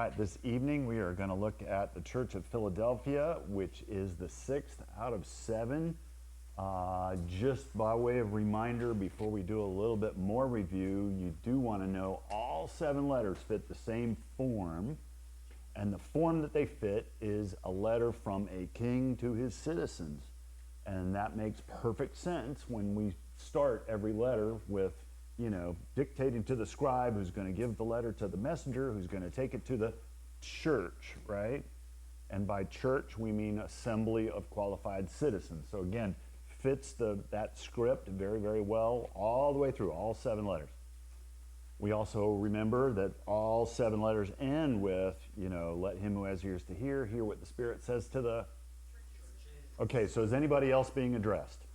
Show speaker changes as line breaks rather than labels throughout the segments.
right, this evening we are going to look at the Church of Philadelphia, which is the 6th out of 7. Just by way of reminder, before we do a little bit more review, you do want to know all 7 letters fit the same form, and the form that they fit is a letter from a king to his citizens. And that makes perfect sense when we start every letter with, dictating to the scribe who's going to give the letter to the messenger who's going to take it to the church, right? And by church, we mean assembly of qualified citizens. So again, fits that script very, very well all the way through, all 7 letters. We also remember that all 7 letters end with, let him who has ears to hear what the Spirit says to the... Okay, so is anybody else being addressed?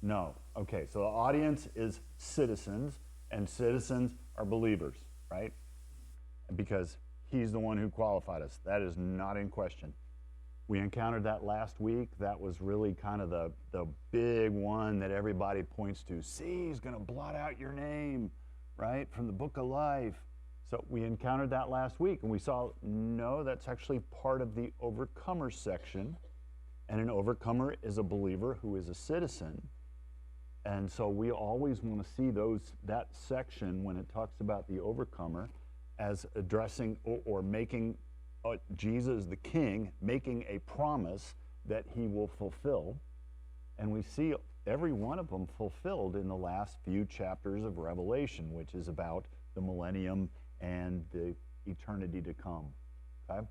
No. Okay, so the audience is citizens, and citizens are believers, right? Because he's the one who qualified us. That is not in question. We encountered that last week. That was really kind of the big one that everybody points to. See, he's going to blot out your name, right, from the book of life. So we encountered that last week, and we saw, no, that's actually part of the overcomer section. And an overcomer is a believer who is a citizen. And so we always want to see that section when it talks about the overcomer as addressing or making Jesus the King, making a promise that he will fulfill. And we see every one of them fulfilled in the last few chapters of Revelation, which is about the millennium and the eternity to come. Okay?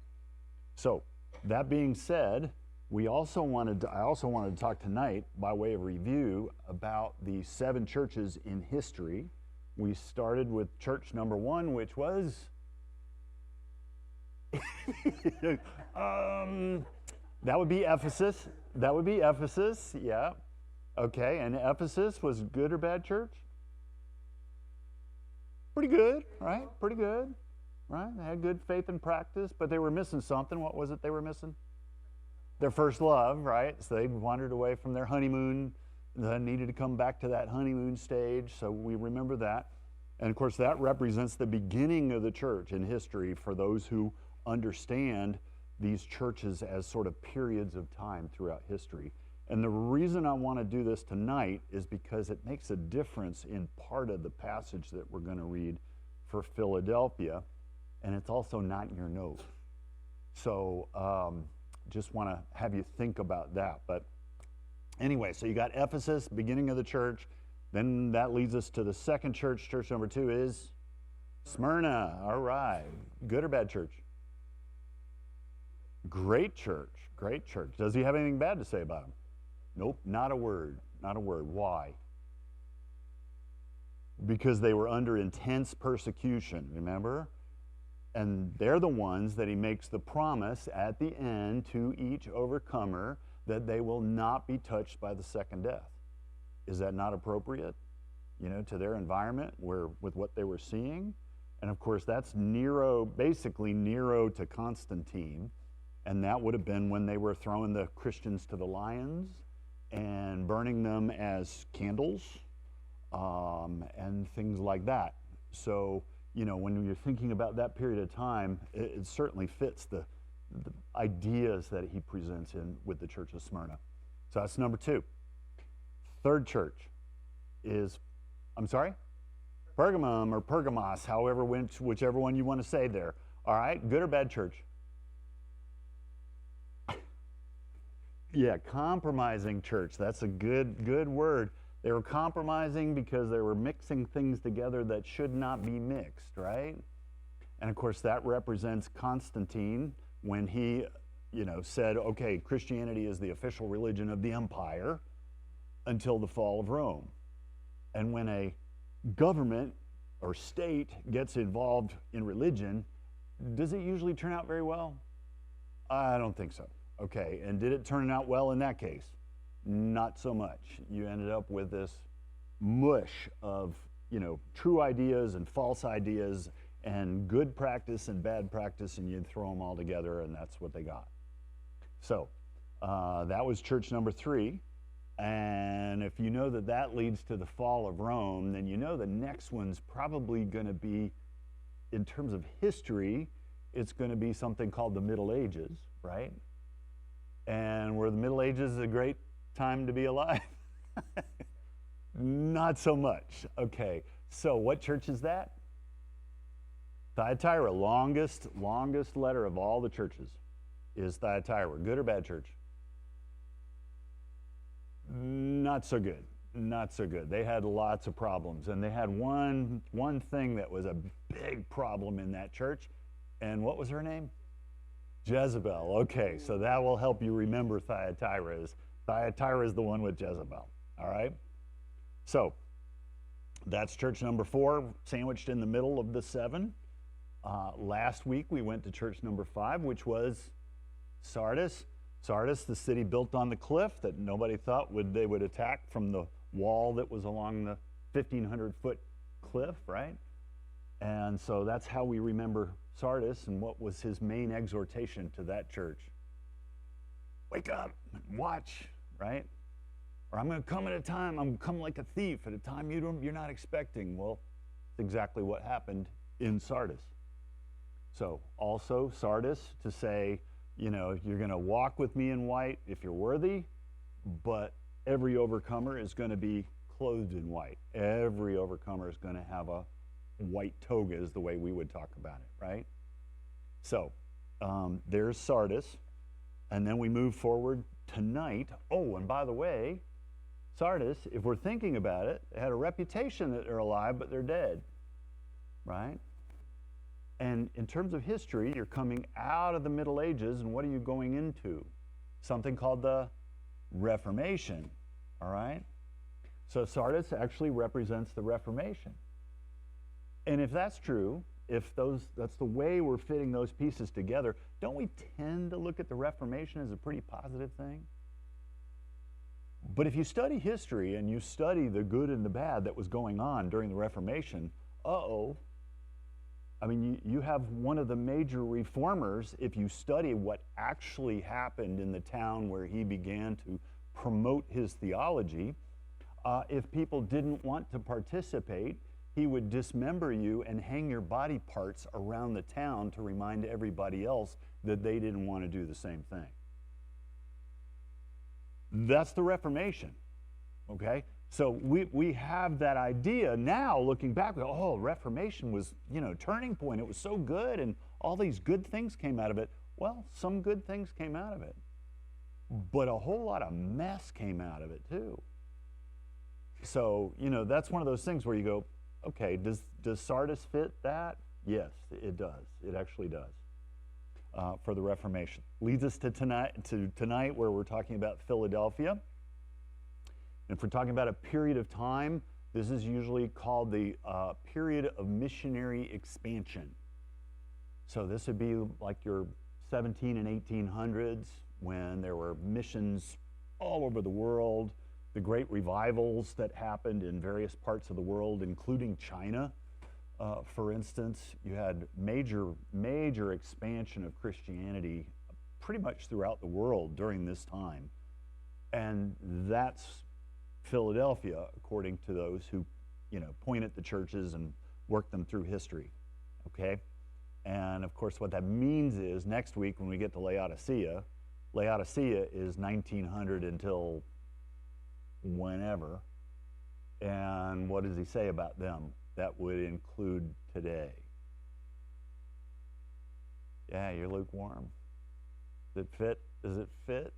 So that being said, I also wanted to talk tonight, by way of review, about the 7 churches in history. We started with church number 1, which was... that would be Ephesus. That would be Ephesus, yeah. Okay, and Ephesus was good or bad church? Pretty good, right? Pretty good, right? They had good faith and practice, but they were missing something. What was it they were missing? Their first love, right? So they wandered away from their honeymoon. They needed to come back to that honeymoon stage, so we remember that. And of course, that represents the beginning of the church in history for those who understand these churches as sort of periods of time throughout history. And the reason I want to do this tonight is because it makes a difference in part of the passage that we're going to read for Philadelphia, and it's also not in your note. So, just want to have you think about that. But anyway, so you got Ephesus, beginning of the church. Then that leads us to the second church. Church number 2 is Smyrna. All right. Good or bad church? Great church. Great church. Does he have anything bad to say about him? Nope, not a word. Not a word. Why? Because they were under intense persecution, remember? And they're the ones that he makes the promise at the end to each overcomer that they will not be touched by the second death. Is that not appropriate, to their environment with what they were seeing? And of course, that's basically Nero to Constantine. And that would have been when they were throwing the Christians to the lions and burning them as candles and things like that. So, when you're thinking about that period of time, it certainly fits the ideas that he presents with the Church of Smyrna. So that's number 2. Third church is, Pergamum or Pergamos, whichever one you want to say there. All right, good or bad church? Yeah, compromising church. That's a good word. They were compromising because they were mixing things together that should not be mixed, right? And of course, that represents Constantine when he, said, okay, Christianity is the official religion of the empire until the fall of Rome. And when a government or state gets involved in religion, does it usually turn out very well? I don't think so. Okay, and did it turn out well in that case? Not so much. You ended up with this mush of, true ideas and false ideas and good practice and bad practice, and you'd throw them all together, and that's what they got. So that was church number 3. And if you know that leads to the fall of Rome, then the next one's probably going to be, in terms of history, it's going to be something called the Middle Ages, right? And were the Middle Ages a great time to be alive? Not so much. Okay, so what church is that? Thyatira, longest letter of all the churches is Thyatira. Good or bad church? Not so good. Not so good. They had lots of problems, and they had one thing that was a big problem in that church. And what was her name? Jezebel. Okay, so that will help you remember Thyatira. Thyatira is the one with Jezebel. All right? So that's church number 4, sandwiched in the middle of the 7. Last week we went to church number 5, which was Sardis. Sardis, the city built on the cliff that nobody thought they would attack from the wall that was along the 1,500-foot cliff, right? And so that's how we remember Sardis, and what was his main exhortation to that church? Wake up, watch, right? Or I'm going to come at a time, I'm come like a thief at a time you're not expecting. Well, it's exactly what happened in Sardis. So also Sardis to say, you know, you're going to walk with me in white if you're worthy, but every overcomer is going to be clothed in white. Every overcomer is going to have a white toga, is the way we would talk about it, right? So there's Sardis, and then we move forward tonight. Oh, and by the way, Sardis, if we're thinking about it, they had a reputation that they're alive, but they're dead, right? And in terms of history, you're coming out of the Middle Ages, and what are you going into? Something called the Reformation, all right? So Sardis actually represents the Reformation. And if that's true, that's the way we're fitting those pieces together, don't we tend to look at the Reformation as a pretty positive thing? But if you study history and you study the good and the bad that was going on during the Reformation, I mean, you have one of the major reformers, if you study what actually happened in the town where he began to promote his theology, if people didn't want to participate, he would dismember you and hang your body parts around the town to remind everybody else that they didn't want to do the same thing. That's the Reformation, okay? So we have that idea now, looking back, Reformation was, turning point. It was so good, and all these good things came out of it. Well, some good things came out of it, but a whole lot of mess came out of it too. So, that's one of those things where you go, okay, does Sardis fit that? Yes, it does. It actually does. For the Reformation. Leads us to tonight where we're talking about Philadelphia. And if we're talking about a period of time, this is usually called the period of missionary expansion. So this would be like your 17 and 1800s when there were missions all over the world, the great revivals that happened in various parts of the world, including China. For instance, you had major expansion of Christianity pretty much throughout the world during this time. And that's Philadelphia, according to those who, point at the churches and work them through history, okay? And of course, what that means is next week when we get to Laodicea is 1900 until whenever. And what does he say about them? That would include today. Yeah, you're lukewarm. Does it fit? Does it fit?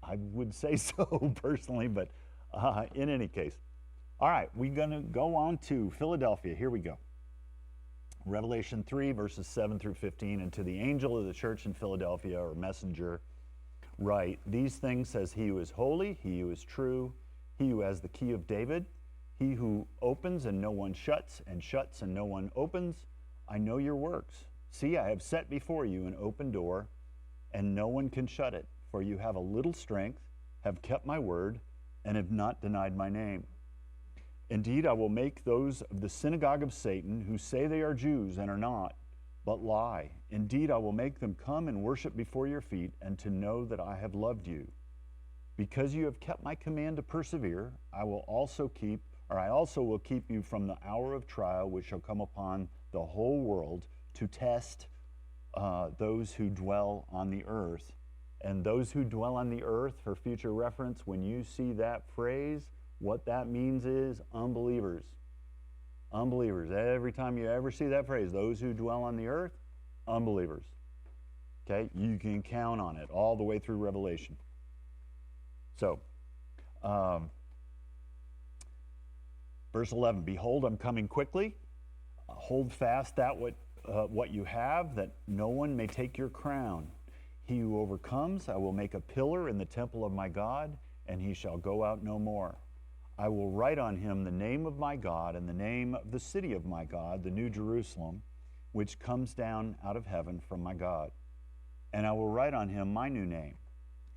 I would say so personally, but in any case. All right, we're going to go on to Philadelphia. Here we go. Revelation 3, verses 7 through 15. And to the angel of the church in Philadelphia, or messenger, write, these things says he who is holy, he who is true, he who has the key of David, he who opens and no one shuts, and shuts and no one opens. I know your works. See, I have set before you an open door, and no one can shut it. For you have a little strength, have kept my word, and have not denied my name. Indeed, I will make those of the synagogue of Satan who say they are Jews and are not, but lie. Indeed, I will make them come and worship before your feet, and to know that I have loved you. Because you have kept my command to persevere, I also will keep you from the hour of trial which shall come upon the whole world to test those who dwell on the earth. And those who dwell on the earth, for future reference, when you see that phrase, what that means is unbelievers. Unbelievers. Every time you ever see that phrase, those who dwell on the earth, unbelievers. Okay? You can count on it all the way through Revelation. So, verse 11, behold, I'm coming quickly. Hold fast that what you have, that no one may take your crown. He who overcomes, I will make a pillar in the temple of my God, and he shall go out no more. I will write on him the name of my God and the name of the city of my God, the New Jerusalem, which comes down out of heaven from my God. And I will write on him my new name.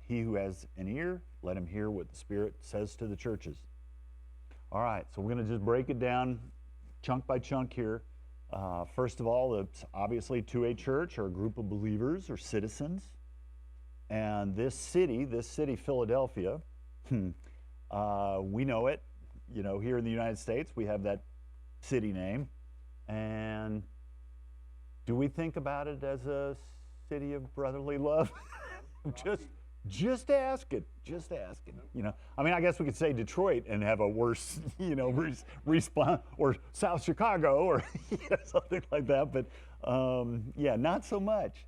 He who has an ear, let him hear what the Spirit says to the churches. All right, so we're going to just break it down chunk by chunk here. First of all, it's obviously to a church or a group of believers or citizens. And this city, Philadelphia, we know it. You know, here in the United States, we have that city name. And do we think about it as a city of brotherly love? Just asking. You know, I mean, I guess we could say Detroit and have a worse, response, or South Chicago, or something like that. But yeah, not so much.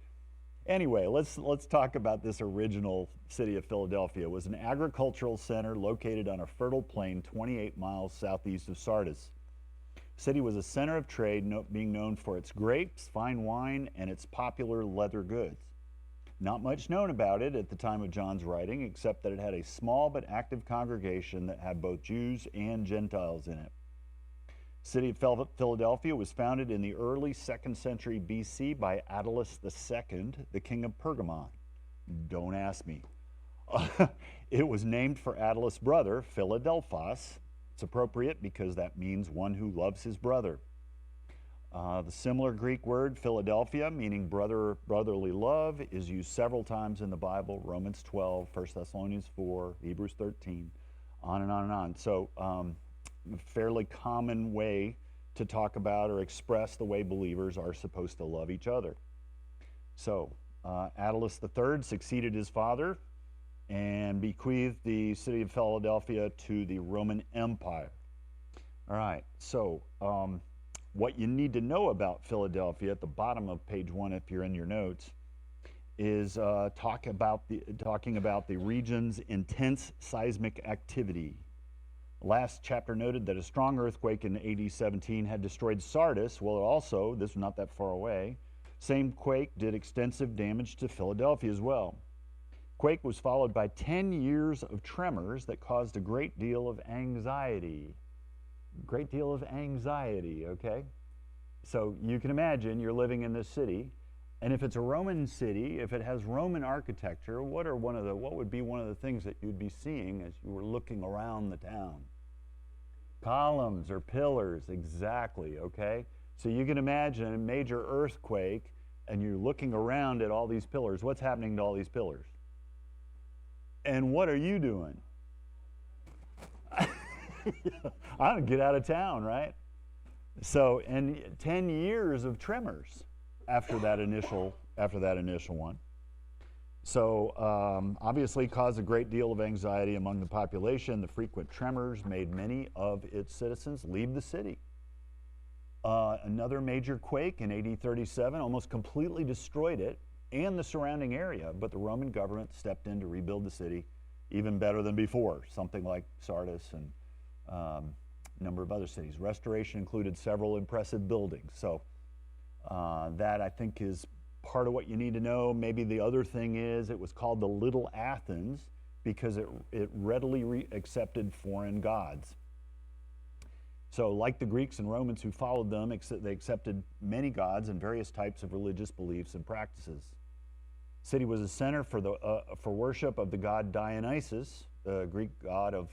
Anyway, let's talk about this original city of Philadelphia. It was an agricultural center located on a fertile plain 28 miles southeast of Sardis. The city was a center of trade, being known for its grapes, fine wine, and its popular leather goods. Not much known about it at the time of John's writing, except that it had a small but active congregation that had both Jews and Gentiles in it. The city of Philadelphia was founded in the early 2nd century BC by Attalus II, the king of Pergamon. Don't ask me. It was named for Attalus' brother, Philadelphos. It's appropriate because that means one who loves his brother. The similar Greek word, Philadelphia, meaning brotherly love, is used several times in the Bible. Romans 12, 1 Thessalonians 4, Hebrews 13, on and on and on. So, fairly common way to talk about or express the way believers are supposed to love each other. So, Attalus III succeeded his father and bequeathed the city of Philadelphia to the Roman Empire. All right, so what you need to know about Philadelphia at the bottom of page 1, if you're in your notes, is talking about the region's intense seismic activity. Last chapter noted that a strong earthquake in AD 17 had destroyed Sardis. Well, also, this was not that far away, same quake did extensive damage to Philadelphia as well. Quake was followed by 10 years of tremors that caused a great deal of anxiety. Okay? So you can imagine you're living in this city, and if it's a Roman city, if it has Roman architecture, what would be one of the things that you'd be seeing as you were looking around the town? Columns or pillars, exactly, okay? So you can imagine a major earthquake, and you're looking around at all these pillars. What's happening to all these pillars? And what are you doing? I'm gonna get out of town, right? So, and 10 years of tremors after that initial one. So, obviously caused a great deal of anxiety among the population. The frequent tremors made many of its citizens leave the city. Another major quake in AD 37 almost completely destroyed it and the surrounding area, but the Roman government stepped in to rebuild the city even better than before, something like Sardis and a number of other cities. Restoration included several impressive buildings. So that, I think, is part of what you need to know. Maybe the other thing is it was called the Little Athens because it readily accepted foreign gods. So like the Greeks and Romans who followed them, they accepted many gods and various types of religious beliefs and practices. The city was a center for worship of the god Dionysus, the Greek god of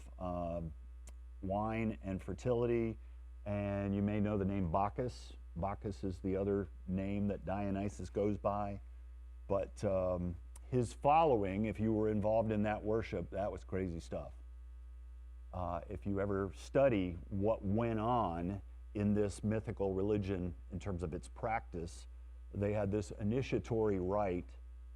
wine and fertility, and you may know the name Bacchus. Bacchus is the other name that Dionysus goes by. But his following, if you were involved in that worship, that was crazy stuff. If you ever study what went on in this mythical religion in terms of its practice, they had this initiatory rite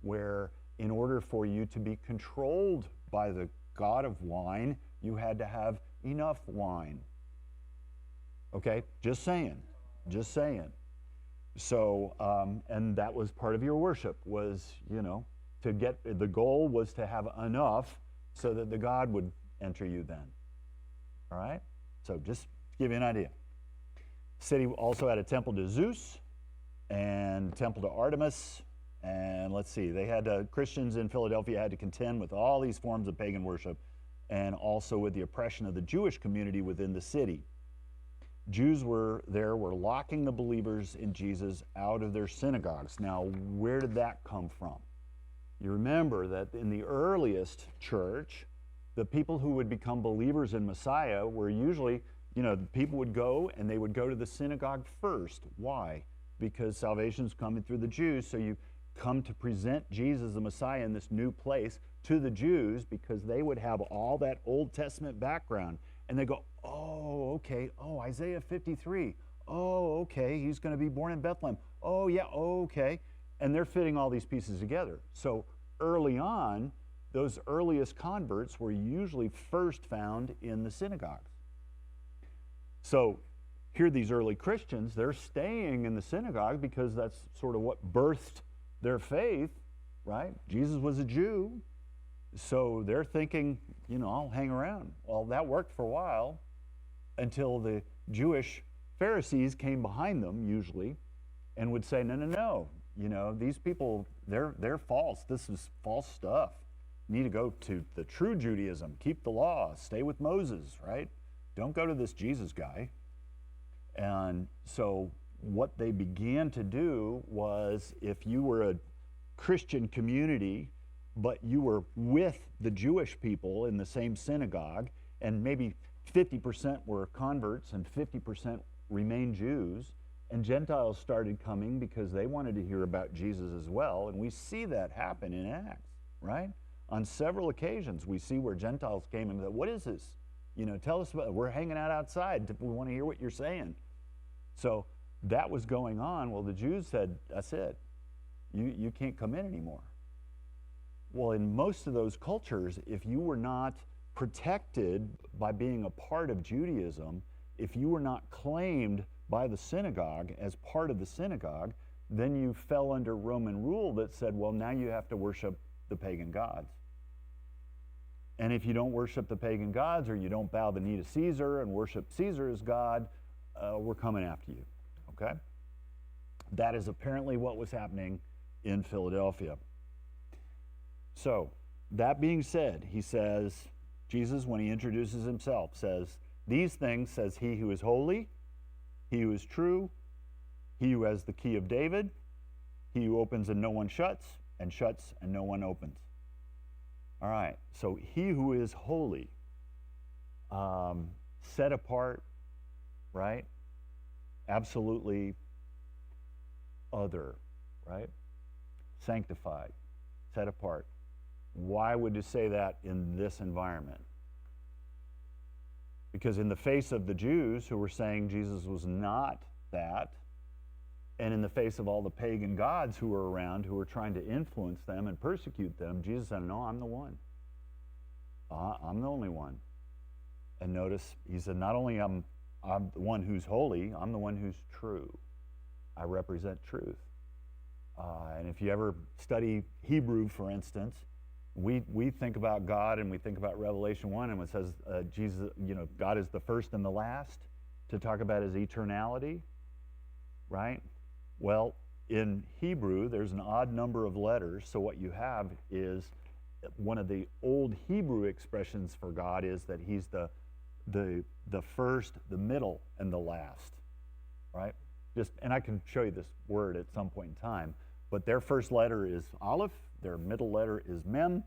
where in order for you to be controlled by the god of wine, you had to have enough wine. Okay, just saying, just saying. So, and that was part of your worship was, to get, the goal was to have enough so that the god would enter you then. All right? So just to give you an idea. The city also had a temple to Zeus and temple to Artemis. And let's see, they had Christians in Philadelphia had to contend with all these forms of pagan worship and also with the oppression of the Jewish community within the city. Jews were locking the believers in Jesus out of their synagogues. Now, where did that come from? You remember that in the earliest church, the people who would become believers in Messiah were usually, people would go and they would go to the synagogue first. Why? Because salvation's coming through the Jews, so you come to present Jesus the Messiah in this new place to the Jews because they would have all that Old Testament background. And they go, oh, okay, oh, Isaiah 53. Oh, okay, he's going to be born in Bethlehem. Oh, yeah, okay. And they're fitting all these pieces together. So early on, those earliest converts were usually first found in the synagogues. So here these early Christians, they're staying in the synagogue because that's sort of what birthed their faith, right? Jesus was a Jew. So they're thinking, I'll hang around. Well, that worked for a while until the Jewish Pharisees came behind them, usually, and would say, no, these people, they're false. This is false stuff. You need to go to the true Judaism, keep the law, stay with Moses, right? Don't go to this Jesus guy. And so what they began to do was, if you were a Christian community, but you were with the Jewish people in the same synagogue, and maybe 50% were converts and 50% remained Jews, and Gentiles started coming because they wanted to hear about Jesus as well, and we see that happen in Acts, right? On several occasions, we see where Gentiles came and said, what is this? Tell us about it. We're hanging out outside. We want to hear what you're saying. So that was going on. Well, the Jews said, that's it. You can't come in anymore. Well, in most of those cultures, if you were not protected by being a part of Judaism, if you were not claimed by the synagogue as part of the synagogue, then you fell under Roman rule that said, well, now you have to worship the pagan gods. And if you don't worship the pagan gods, or you don't bow the knee to Caesar and worship Caesar as God, we're coming after you, okay? That is apparently what was happening in Philadelphia. So, that being said, he says, Jesus, when he introduces himself, says, these things says he who is holy, he who is true, he who has the key of David, he who opens and no one shuts, and shuts and no one opens. All right, so he who is holy, set apart, right? Absolutely other, right? Sanctified, set apart. Why would you say that in this environment? Because in the face of the Jews who were saying Jesus was not that, and in the face of all the pagan gods who were around who were trying to influence them and persecute them, Jesus said, no, I'm the one. I'm the only one. And notice, he said, not only I'm the one who's holy, I'm the one who's true. I represent truth. And if you ever study Hebrew, for instance, we think about God and we think about Revelation 1, and it says Jesus, God is the first and the last, to talk about his eternality, right? Well, in Hebrew, there's an odd number of letters, so what you have is one of the old Hebrew expressions for God is that he's the first, the middle, and the last, right? And I can show you this word at some point in time, but their first letter is Aleph, their middle letter is Mem,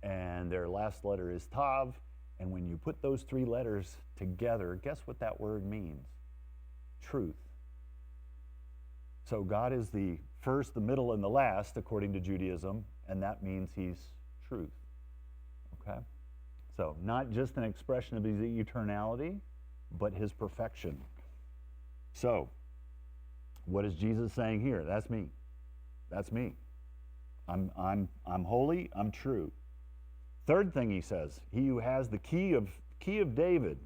and their last letter is Tav. And when you put those three letters together, guess what that word means? Truth. So God is the first, the middle, and the last, according to Judaism, and that means he's truth. Okay? So not just an expression of his eternality, but his perfection. So, what is Jesus saying here? That's me. That's me. I'm holy, I'm true. Third thing he says, he who has the key of David.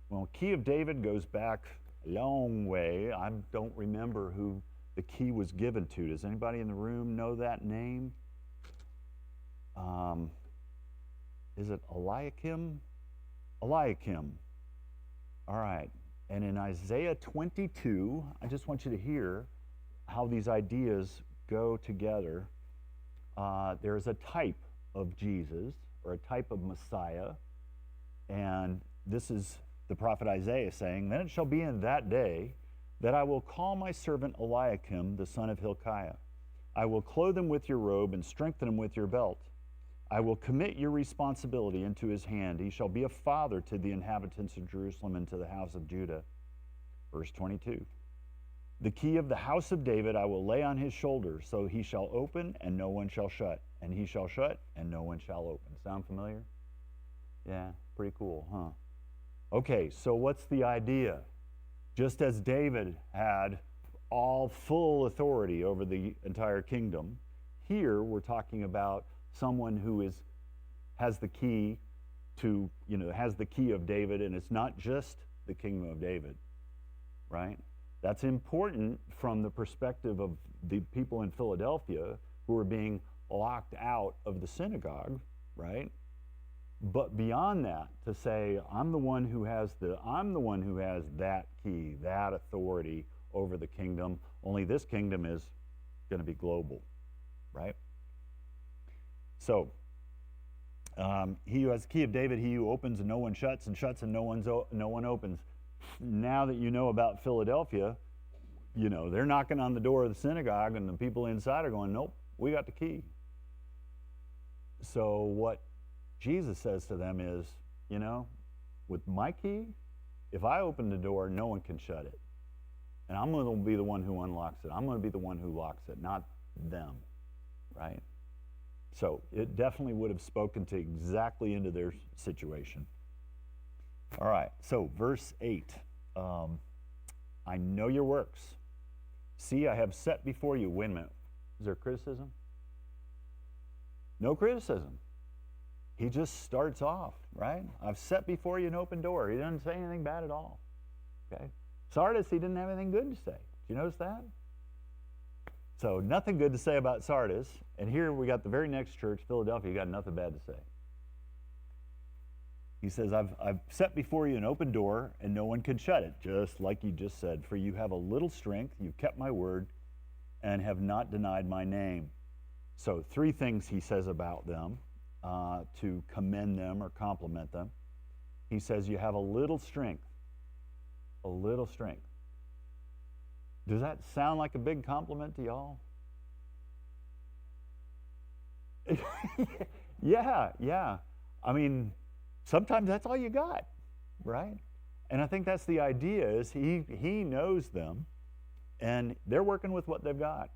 Well, key of David goes back a long way. I don't remember who the key was given to. Does anybody in the room know that name? Is it Eliakim? Eliakim. All right. And in Isaiah 22, I just want you to hear how these ideas go together. There's a type of Jesus, or a type of Messiah, and this is the prophet Isaiah saying, "Then it shall be in that day that I will call my servant Eliakim, the son of Hilkiah. I will clothe him with your robe and strengthen him with your belt. I will commit your responsibility into his hand. He shall be a father to the inhabitants of Jerusalem and to the house of Judah." Verse 22. "The key of the house of David I will lay on his shoulder, so he shall open and no one shall shut, and he shall shut and no one shall open." Sound familiar? Yeah, pretty cool, huh? Okay, so what's the idea? Just as David had all full authority over the entire kingdom, here we're talking about someone who has the key to, has the key of David, and it's not just the kingdom of David, right? That's important from the perspective of the people in Philadelphia who are being locked out of the synagogue, right? But beyond that, to say, I'm the one who has that key, that authority over the kingdom, only this kingdom is going to be global, right? So, he who has the key of David, he who opens and no one shuts, and shuts and no one opens. Now that you know about Philadelphia, they're knocking on the door of the synagogue, and the people inside are going, nope, we got the key. So what Jesus says to them is, with my key, if I open the door, no one can shut it. And I'm going to be the one who unlocks it. I'm going to be the one who locks it, not them, right? So it definitely would have spoken to exactly into their situation. All right, so verse 8. I know your works. See, I have set before you. Wait a minute. Is there criticism? No criticism. He just starts off, right? I've set before you an open door. He doesn't say anything bad at all. Okay? Sardis, he didn't have anything good to say. Did you notice that? So nothing good to say about Sardis. And here we got the very next church, Philadelphia, you got nothing bad to say. He says, I've set before you an open door, and no one can shut it, just like you just said. For you have a little strength, you've kept my word, and have not denied my name. So 3 things he says about them to commend them or compliment them. He says, you have a little strength. A little strength. Does that sound like a big compliment to y'all? Yeah. I mean, sometimes that's all you got, right? And I think that's the idea, is he knows them, and they're working with what they've got.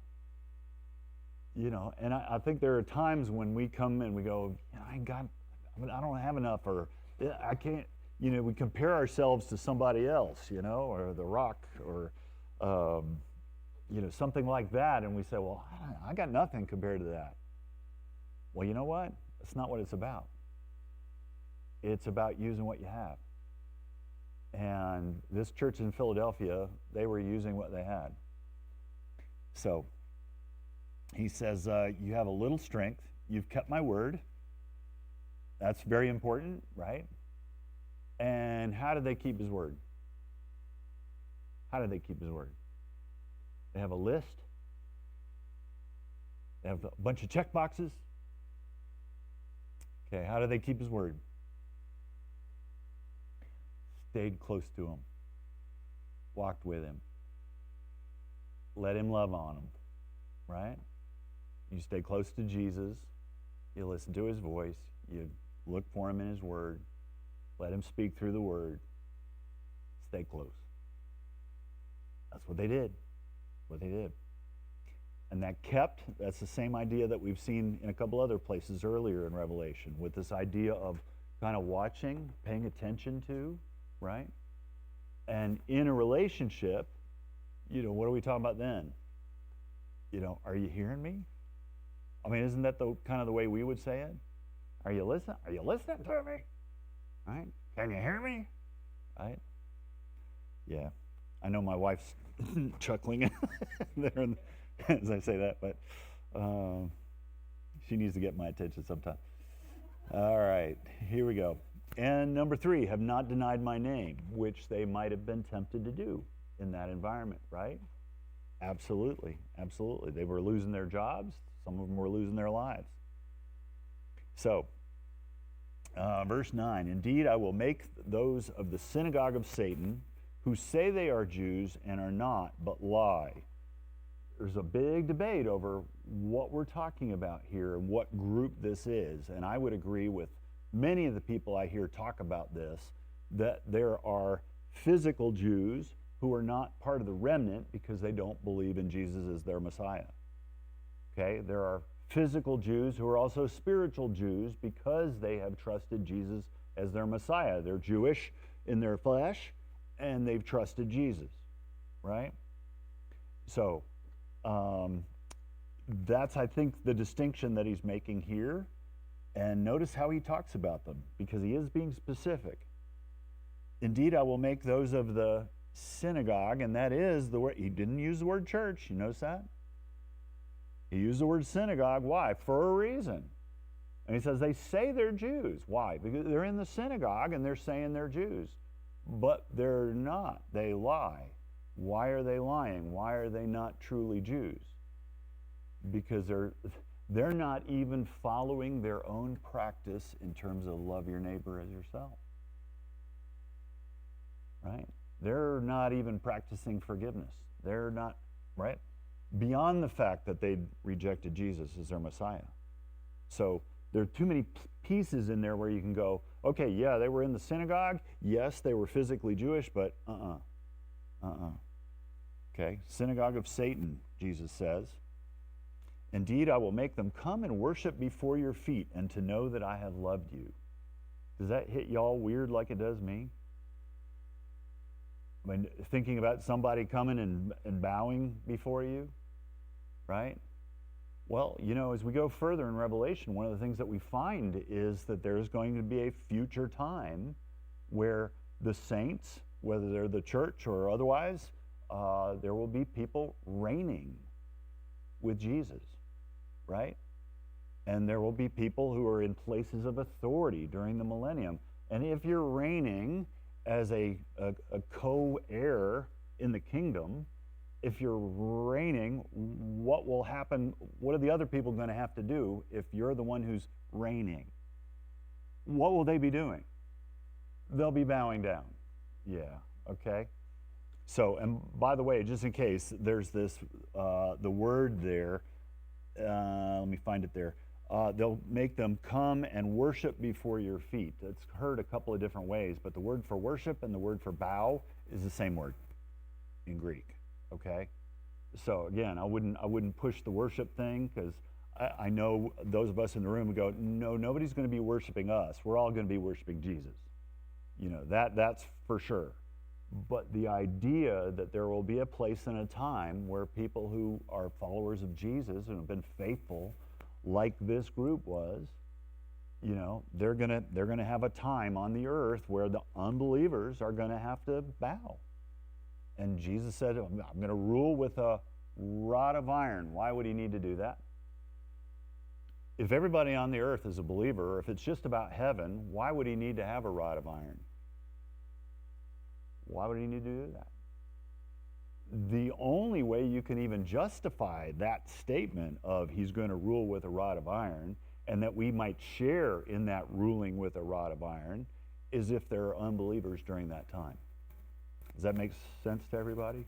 And I think there are times when we come and we go, I don't have enough, or I can't, we compare ourselves to somebody else, or The Rock, or, something like that, and we say, well, I got nothing compared to that. Well, you know what? That's not what it's about. It's about using what you have. And this church in Philadelphia, they were using what they had. So, he says, you have a little strength. You've kept my word. That's very important, right? And how did they keep his word? How did they keep his word? They have a list. They have a bunch of check boxes. Okay, how did they keep his word? Stayed close to him. Walked with him. Let him love on him, right? You stay close to Jesus. You listen to his voice. You look for him in his word. Let him speak through the word. Stay close. That's what they did. And that's the same idea that we've seen in a couple other places earlier in Revelation, with this idea of kind of watching, paying attention to, right? And in a relationship, what are we talking about then? Are you hearing me? I mean, isn't that the kind of the way we would say it? Are you listening? Are you listening to me? Right? Can you hear me? Right? Yeah. I know my wife's chuckling there as I say that, but she needs to get my attention sometime. All right, here we go. And number 3, have not denied my name, which they might have been tempted to do in that environment, right? Absolutely, absolutely. They were losing their jobs. Some of them were losing their lives. So, verse 9, indeed, I will make those of the synagogue of Satan who say they are Jews and are not, but lie. There's a big debate over what we're talking about here and what group this is. And I would agree with many of the people I hear talk about this, that there are physical Jews who are not part of the remnant because they don't believe in Jesus as their Messiah. Okay, there are physical Jews who are also spiritual Jews because they have trusted Jesus as their Messiah. They're Jewish in their flesh and they've trusted Jesus, right? So that's, I think, the distinction that he's making here. And notice how he talks about them, because he is being specific. Indeed, I will make those of the synagogue, and that is the word. He didn't use the word church. You notice that? He used the word synagogue. Why? For a reason. And he says they say they're Jews. Why? Because they're in the synagogue and they're saying they're Jews. But they're not. They lie. Why are they lying? Why are they not truly Jews? Because they're not even following their own practice in terms of love your neighbor as yourself. Right? They're not even practicing forgiveness. They're not, right? Beyond the fact that they rejected Jesus as their Messiah. So there are too many pieces in there where you can go, okay, yeah, they were in the synagogue. Yes, they were physically Jewish, but Okay, synagogue of Satan, Jesus says. Indeed, I will make them come and worship before your feet and to know that I have loved you. Does that hit y'all weird like it does me? I mean, thinking about somebody coming and bowing before you, right? Well, as we go further in Revelation, one of the things that we find is that there's going to be a future time where the saints, whether they're the church or otherwise, there will be people reigning with Jesus, right? And there will be people who are in places of authority during the millennium. And if you're reigning as a co-heir in the kingdom, if you're reigning, what will happen? What are the other people going to have to do if you're the one who's reigning? What will they be doing? They'll be bowing down. Yeah, okay. So, and by the way, just in case, there's this, the word there, let me find it there. They'll make them come and worship before your feet. It's heard a couple of different ways, but the word for worship and the word for bow is the same word in Greek, okay? So again, I wouldn't push the worship thing, because I know those of us in the room would go, no, nobody's going to be worshiping us. We're all going to be worshiping Jesus. That's for sure. But the idea that there will be a place and a time where people who are followers of Jesus and have been faithful, like this group was, they're gonna have a time on the earth where the unbelievers are gonna have to bow. And Jesus said, I'm gonna rule with a rod of iron. Why would he need to do that? If everybody on the earth is a believer, or if it's just about heaven, why would he need to have a rod of iron? Why would he need to do that? The only way you can even justify that statement of he's going to rule with a rod of iron, and that we might share in that ruling with a rod of iron, is if there are unbelievers during that time. Does that make sense to everybody?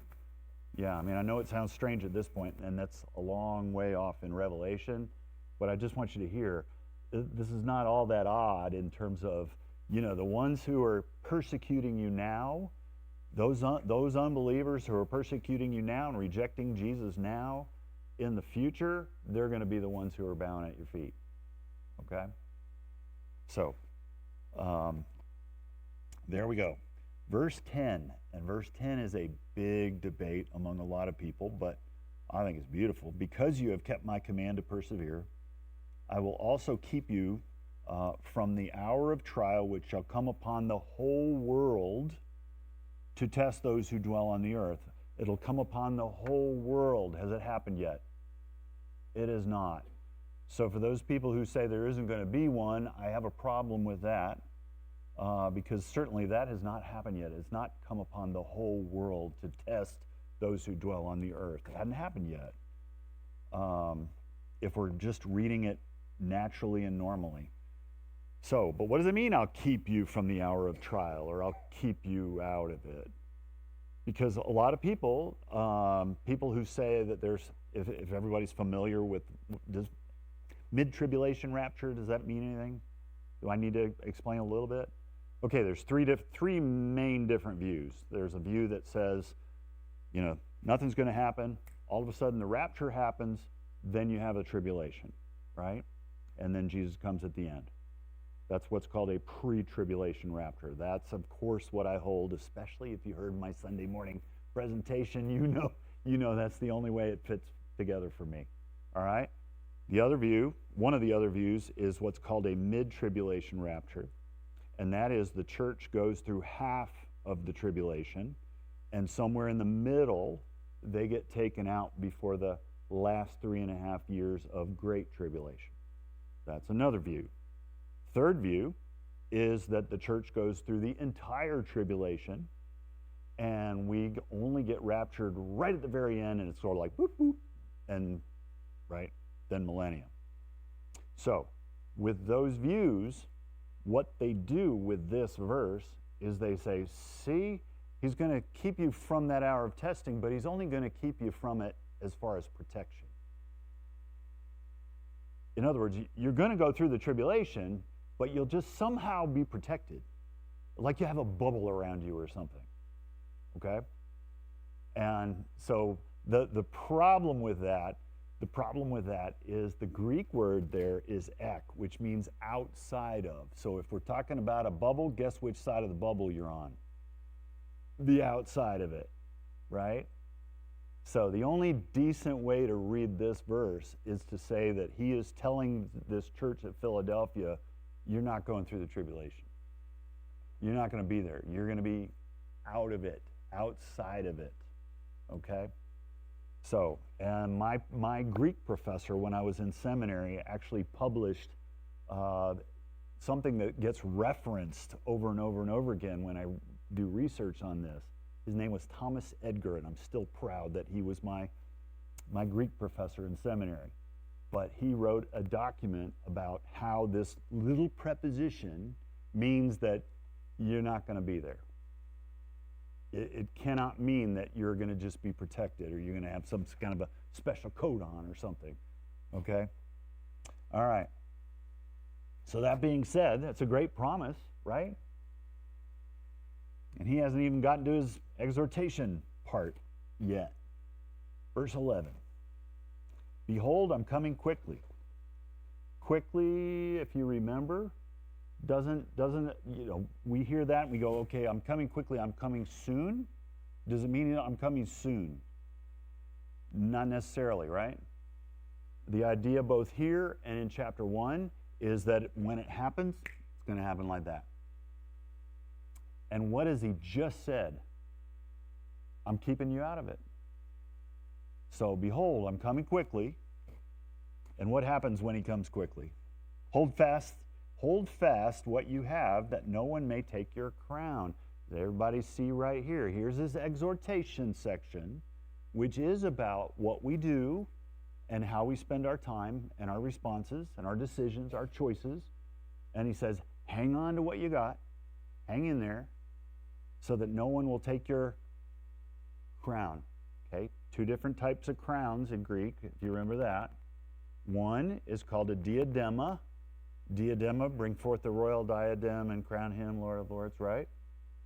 Yeah, I mean, I know it sounds strange at this point, and that's a long way off in Revelation, but I just want you to hear, this is not all that odd in terms of, the ones who are persecuting you now, those unbelievers who are persecuting you now and rejecting Jesus now, in the future, they're going to be the ones who are bowing at your feet. Okay? So, there we go. Verse 10. And verse 10 is a big debate among a lot of people, but I think it's beautiful. Because you have kept my command to persevere, I will also keep you from the hour of trial which shall come upon the whole world to test those who dwell on the earth. It'll come upon the whole world. Has it happened yet? It is not. So for those people who say there isn't going to be one, I have a problem with that because certainly that has not happened yet. It's not come upon the whole world to test those who dwell on the earth. It hadn't happened yet. If we're just reading it naturally and normally. So, but what does it mean, I'll keep you from the hour of trial, or I'll keep you out of it? Because a lot of people, people who say that there's, if everybody's familiar with, does mid-tribulation rapture, does that mean anything? Do I need to explain a little bit? Okay, there's three main different views. There's a view that says, you know, nothing's going to happen. All of a sudden the rapture happens, then you have a tribulation, right? And then Jesus comes at the end. That's what's called a pre-tribulation rapture. That's, of course, what I hold, especially if you heard my Sunday morning presentation. You know that's the only way it fits together for me, all right? The other view, one of the other views, is what's called a mid-tribulation rapture, and that is the church goes through half of the tribulation, and somewhere in the middle, they get taken out before the last 3.5 years of great tribulation. That's another view. Third view is that the church goes through the entire tribulation, and we only get raptured right at the very end, and it's sort of like whoop, whoop, and right, then millennium. So with those views, what they do with this verse is they say, see, he's going to keep you from that hour of testing, but he's only going to keep you from it as far as protection. In other words, you're going to go through the tribulation, but you'll just somehow be protected, like you have a bubble around you or something, okay? And so the problem with that is the Greek word there is ek, which means outside of. So if we're talking about a bubble, guess which side of the bubble you're on? The outside of it, right? So the only decent way to read this verse is to say that he is telling this church at Philadelphia, you're not going through the tribulation. You're not going to be there. You're going to be out of it, outside of it, okay? So, and my Greek professor, when I was in seminary, actually published something that gets referenced over and over and over again when I do research on this. His name was Thomas Edgar, and I'm still proud that he was my Greek professor in seminary. But he wrote a document about how this little preposition means that you're not going to be there. It cannot mean that you're going to just be protected or you're going to have some kind of a special coat on or something, okay? All right. So that being said, that's a great promise, right? And he hasn't even gotten to his exhortation part yet. Verse 11. Behold, I'm coming quickly. Quickly, if you remember, doesn't we hear that and we go, okay, I'm coming quickly, I'm coming soon? Does it mean I'm coming soon? Not necessarily, right? The idea both here and in chapter 1 is that when it happens, it's going to happen like that. And what has he just said? I'm keeping you out of it. So behold, I'm coming quickly. And what happens when he comes quickly? Hold fast what you have, that no one may take your crown. Everybody see right here. Here's his exhortation section, which is about what we do and how we spend our time and our responses and our decisions, our choices. And he says, hang on to what you got. Hang in there so that no one will take your crown. Okay, 2 different types of crowns in Greek, if you remember that. One is called a diadema. Diadema, bring forth the royal diadem and crown him Lord of Lords, right?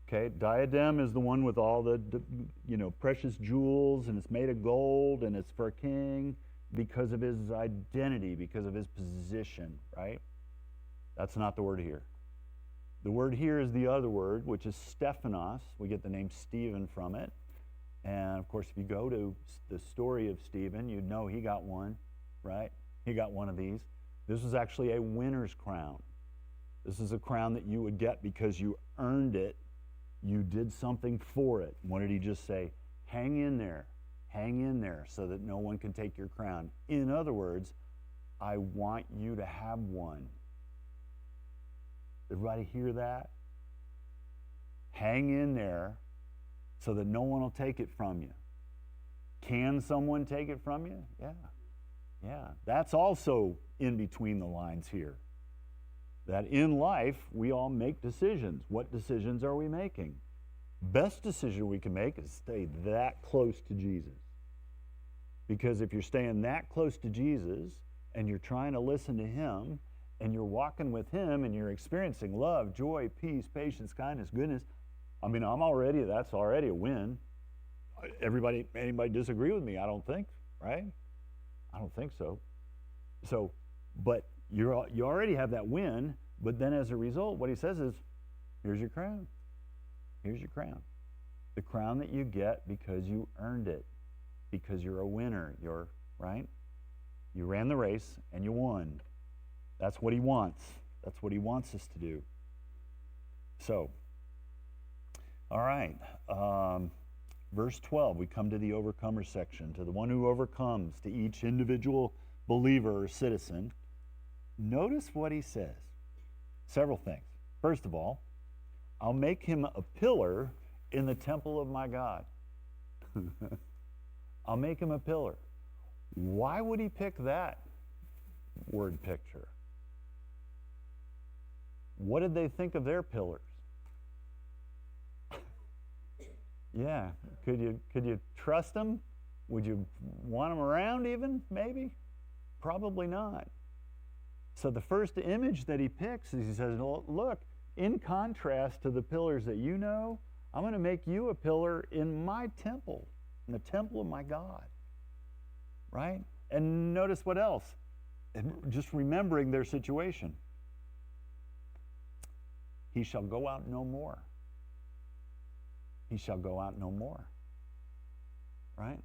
Okay, diadem is the one with all the precious jewels, and it's made of gold, and it's for a king because of his identity, because of his position, right? That's not the word here. The word here is the other word, which is Stephanos. We get the name Stephen from it. And of course, if you go to the story of Stephen, you'd know he got one, right? He got one of these. This was actually a winner's crown. This is a crown that you would get because you earned it. You did something for it. What did he just say? Hang in there so that no one can take your crown. In other words, I want you to have one. Everybody hear that? Hang in there so that no one will take it from you. Can someone take it from you? Yeah. That's also in between the lines here. That in life, we all make decisions. What decisions are we making? Best decision we can make is stay that close to Jesus. Because if you're staying that close to Jesus and you're trying to listen to him and you're walking with him and you're experiencing love, joy, peace, patience, kindness, goodness, I mean, that's already a win. Anybody disagree with me? I don't think, right? I don't think so. But you already have that win, but then as a result, what he says is, here's your crown. Here's your crown. The crown that you get because you earned it, because you're a winner, right? You ran the race and you won. That's what he wants. That's what he wants us to do. So, all right. Verse 12, we come to the overcomer section, to the one who overcomes, to each individual believer or citizen. Notice what he says. Several things. First of all, I'll make him a pillar in the temple of my God. I'll make him a pillar. Why would he pick that word picture? What did they think of their pillars? Yeah, could you trust them? Would you want them around even, maybe? Probably not. So the first image that he picks is he says, look, in contrast to the pillars that you know, I'm going to make you a pillar in my temple, in the temple of my God. Right? And notice what else? And just remembering their situation. He shall go out no more. He shall go out no more. Right?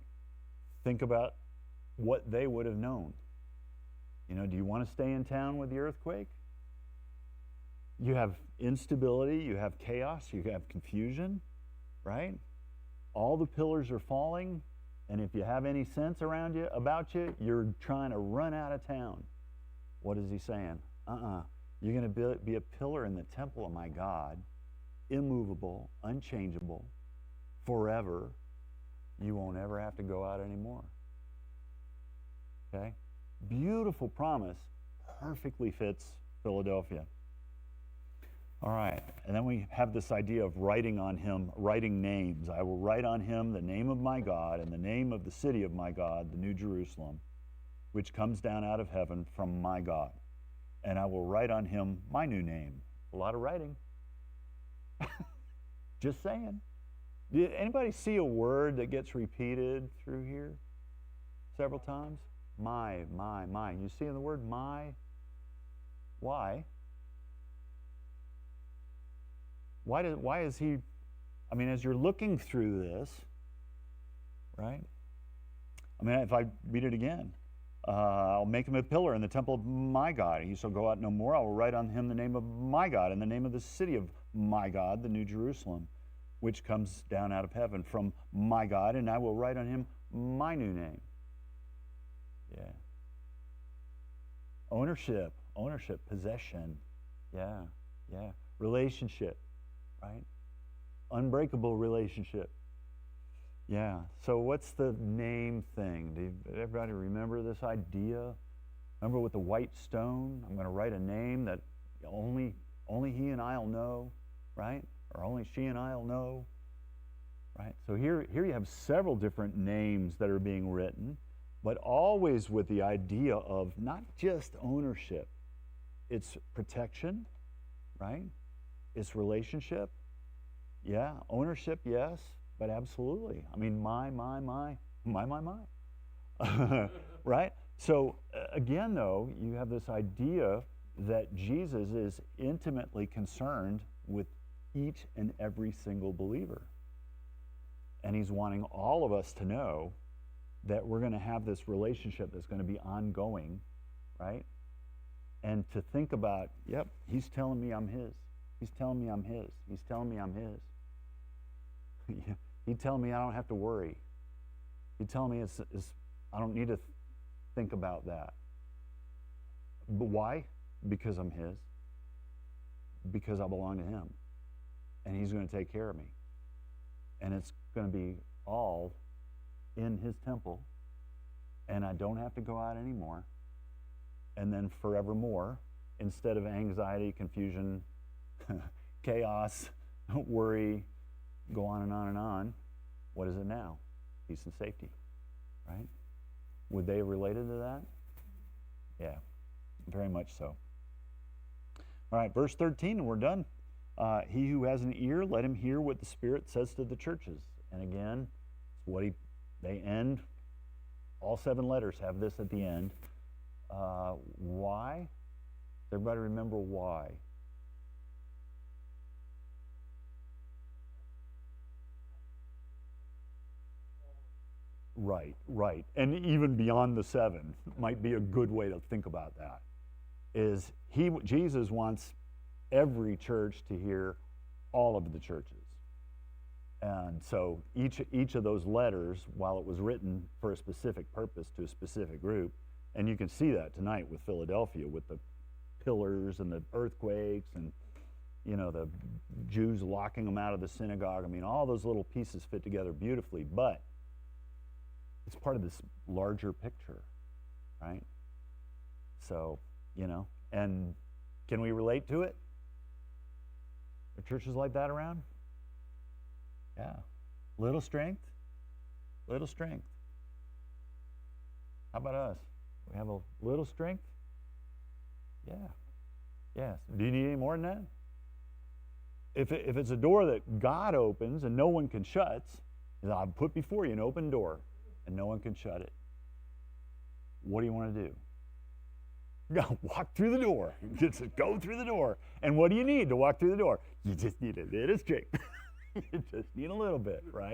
Think about what they would have known. Do you want to stay in town with the earthquake? You have instability, you have chaos, you have confusion, right? All the pillars are falling, and if you have any sense about you, you're trying to run out of town. What is he saying? You're going to be a pillar in the temple of my God, immovable, unchangeable, forever. You won't ever have to go out anymore. Okay? Beautiful promise, perfectly fits Philadelphia. All right, and then we have this idea of writing names. I will write on him the name of my God and the name of the city of my God, the New Jerusalem, which comes down out of heaven from my God. And I will write on him my new name. A lot of writing. Just saying. Did anybody see a word that gets repeated through here several times? My. You see in the word my? Why? Why is he, as you're looking through this, right? If I read it again, I'll make him a pillar in the temple of my God. He shall go out no more. I will write on him the name of my God and the name of the city of my God, the New Jerusalem, which comes down out of heaven from my God, and I will write on him my new name. Yeah. Ownership, possession. Yeah. Relationship, right? Unbreakable relationship. Yeah. So what's the name thing? Did everybody remember this idea? Remember with the white stone? I'm going to write a name that only he and I'll know, right? Or only she and I'll know, right? So here you have several different names that are being written, but always with the idea of not just ownership. It's protection, right? It's relationship. Yeah, ownership, yes, but absolutely. My. Right? So again, though, you have this idea that Jesus is intimately concerned with each and every single believer. And he's wanting all of us to know that we're going to have this relationship that's going to be ongoing, right? And to think about, yep, he's telling me I'm his. He's telling me I'm his. He's telling me I'm his. He's telling me I don't have to worry. He's telling me I don't need to think about that. But why? Because I'm his. Because I belong to him. And he's going to take care of me. And it's going to be all in his temple. And I don't have to go out anymore. And then forevermore, instead of anxiety, confusion, chaos, worry, go on and on and on, what is it now? Peace and safety, right? Would they have related to that? Yeah, very much so. All right, verse 13, and we're done. He who has an ear, let him hear what the Spirit says to the churches. And again, it's what they end. All 7 letters have this at the end. Why? Does everybody remember why? Right. And even beyond the 7 might be a good way to think about that. Is Jesus wants every church to hear all of the churches. And so each of those letters, while it was written for a specific purpose to a specific group, and you can see that tonight with Philadelphia, with the pillars and the earthquakes and, the Jews locking them out of the synagogue. I mean, all those little pieces fit together beautifully, but it's part of this larger picture, right? So, and can we relate to it? Are churches like that around? Yeah. Little strength. How about us? We have a little strength? Yeah. Yes. Do you need any more than that? If it's a door that God opens and no one can shut, I've put before you an open door and no one can shut it. What do you want to do? Walk through the door. Just go through the door. And what do you need to walk through the door? You just need a little strength. You just need a little bit, right?